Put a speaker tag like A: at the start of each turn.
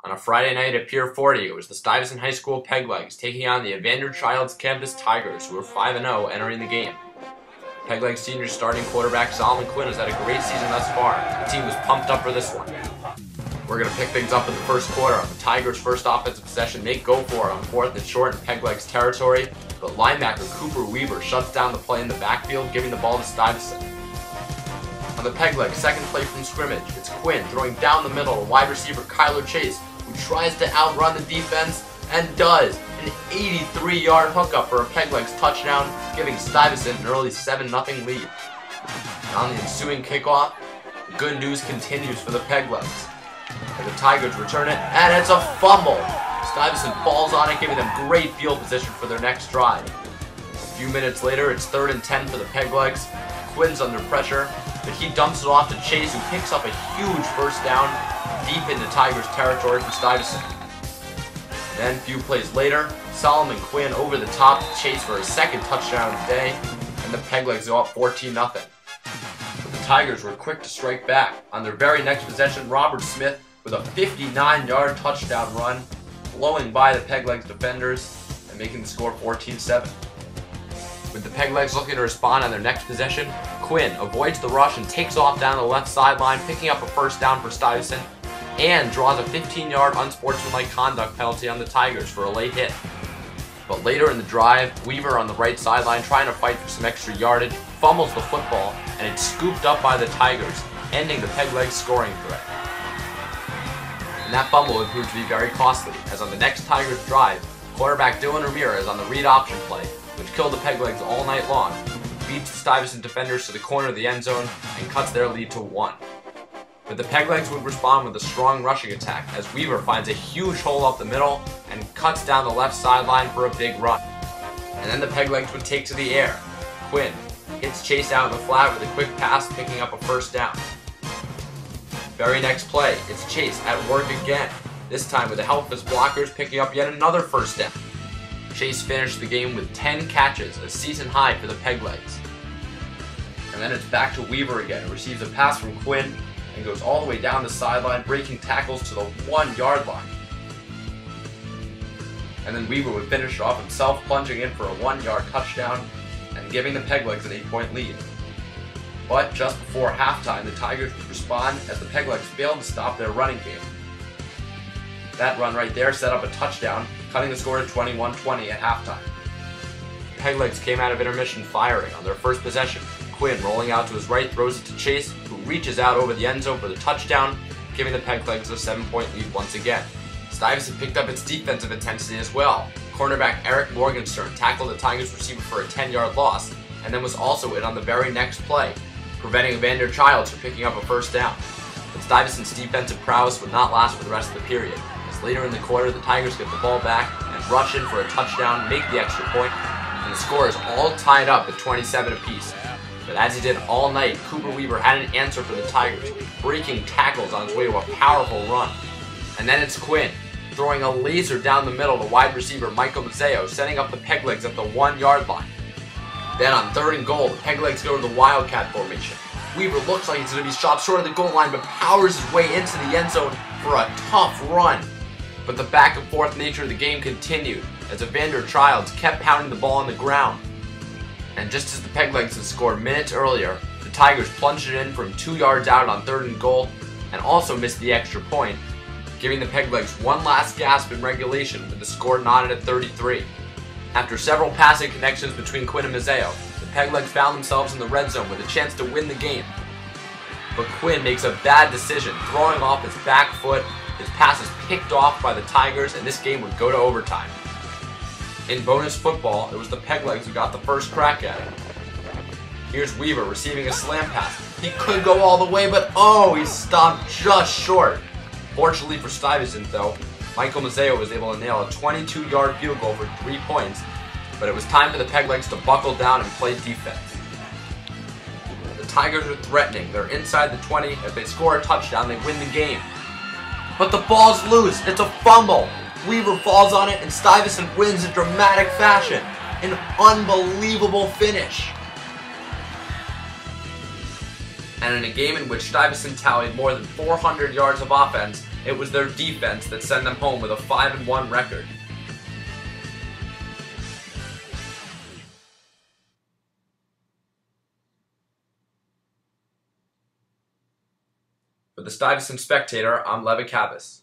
A: On a Friday night at Pier 40, it was the Stuyvesant High School Peglegs taking on the Evander Childs Tigers, who were 5-0 entering the game. Peglegs senior starting quarterback Solomon Quinn has had a great season thus far. The team was pumped up for this one. We're going to pick things up in the first quarter on the Tigers' first offensive possession. They go for it on 4th and short in Peglegs territory, but linebacker Cooper Weaver shuts down the play in the backfield, giving the ball to Stuyvesant. On the Peglegs' second play from scrimmage, it's Quinn throwing down the middle to wide receiver Kyler Chase, who tries to outrun the defense and does. An 83-yard hookup for a Peglegs touchdown, giving Stuyvesant an early 7-0 lead. And on the ensuing kickoff, the good news continues for the Peglegs. And the Tigers return it, and it's a fumble! Stuyvesant falls on it, giving them great field position for their next drive. A few minutes later, it's 3rd and 10 for the Peglegs. Quinn's under pressure, but he dumps it off to Chase, who picks up a huge first down deep into Tigers territory for Stuyvesant. Then, a few plays later, Solomon Quinn over the top to Chase for his second touchdown of the day, and the Peglegs go up 14-0. But the Tigers were quick to strike back. On their very next possession, Robert Smith with a 59-yard touchdown run, blowing by the Peglegs defenders and making the score 14-7. With the Peglegs looking to respond on their next possession, Quinn avoids the rush and takes off down the left sideline, picking up a first down for Stuyvesant, and draws a 15-yard unsportsmanlike conduct penalty on the Tigers for a late hit. But later in the drive, Weaver on the right sideline, trying to fight for some extra yardage, fumbles the football, and it's scooped up by the Tigers, ending the Peglegs scoring threat. And that fumble would prove to be very costly, as on the next Tigers drive, quarterback Dylan Ramirez on the read option play, which killed the Peglegs all night long, beats the Stuyvesant defenders to the corner of the end zone and cuts their lead to 1. But the Peglegs would respond with a strong rushing attack, as Weaver finds a huge hole up the middle and cuts down the left sideline for a big run. And then the Peglegs would take to the air. Quinn hits Chase out in the flat with a quick pass, picking up a first down. Very next play, it's Chase at work again, this time with the help of his blockers, picking up yet another first down. Chase finished the game with 10 catches, a season high for the Peglegs. And then it's back to Weaver again, who receives a pass from Quinn and goes all the way down the sideline, breaking tackles to the 1-yard line. And then Weaver would finish it off himself, plunging in for a 1-yard touchdown and giving the Peglegs an 8-point lead. But just before halftime, the Tigers would respond as the Peglegs failed to stop their running game. That run right there set up a touchdown, cutting the score to 21-20 at halftime. The Peglegs came out of intermission firing on their first possession. Quinn, rolling out to his right, throws it to Chase, who reaches out over the end zone for the touchdown, giving the Peglegs a 7-point lead once again. Stuyvesant picked up its defensive intensity as well. Cornerback Eric Morgenstern tackled the Tigers receiver for a 10-yard loss, and then was also in on the very next play, preventing Evander Childs from picking up a first down. But Stuyvesant's defensive prowess would not last for the rest of the period, as later in the quarter the Tigers get the ball back and rush in for a touchdown, make the extra point, and the score is all tied up at 27 apiece. But as he did all night, Cooper Weaver had an answer for the Tigers, breaking tackles on his way to a powerful run. And then it's Quinn, throwing a laser down the middle to wide receiver Michael Mazzeo, setting up the Peglegs at the 1-yard line. Then on 3rd and goal, the Peglegs go to the Wildcat formation. Weaver looks like he's going to be shot short of the goal line, but powers his way into the end zone for a tough run. But the back and forth nature of the game continued, as Evander Childs kept pounding the ball on the ground. And just as the Peglegs had scored minutes earlier, the Tigers plunged it in from 2 yards out on 3rd and goal, and also missed the extra point, giving the Peglegs one last gasp in regulation with the score knotted at 33. After several passing connections between Quinn and Mazzeo, the Peglegs found themselves in the red zone with a chance to win the game. But Quinn makes a bad decision, throwing off his back foot. His pass is picked off by the Tigers, and this game would go to overtime. In bonus football, it was the Peglegs who got the first crack at it. Here's Weaver receiving a slam pass. He could go all the way, but oh, he stopped just short. Fortunately for Stuyvesant, though, Michael Mazzeo was able to nail a 22-yard field goal for 3 points, but it was time for the Peglegs to buckle down and play defense. The Tigers are threatening. They're inside the 20. If they score a touchdown, they win the game. But the ball's loose. It's a fumble. Weaver falls on it, and Stuyvesant wins in dramatic fashion. An unbelievable finish. And in a game in which Stuyvesant tallied more than 400 yards of offense It was their defense that sent them home with a 5-1 record. For the Stuyvesant Spectator, I'm Lev Akabas.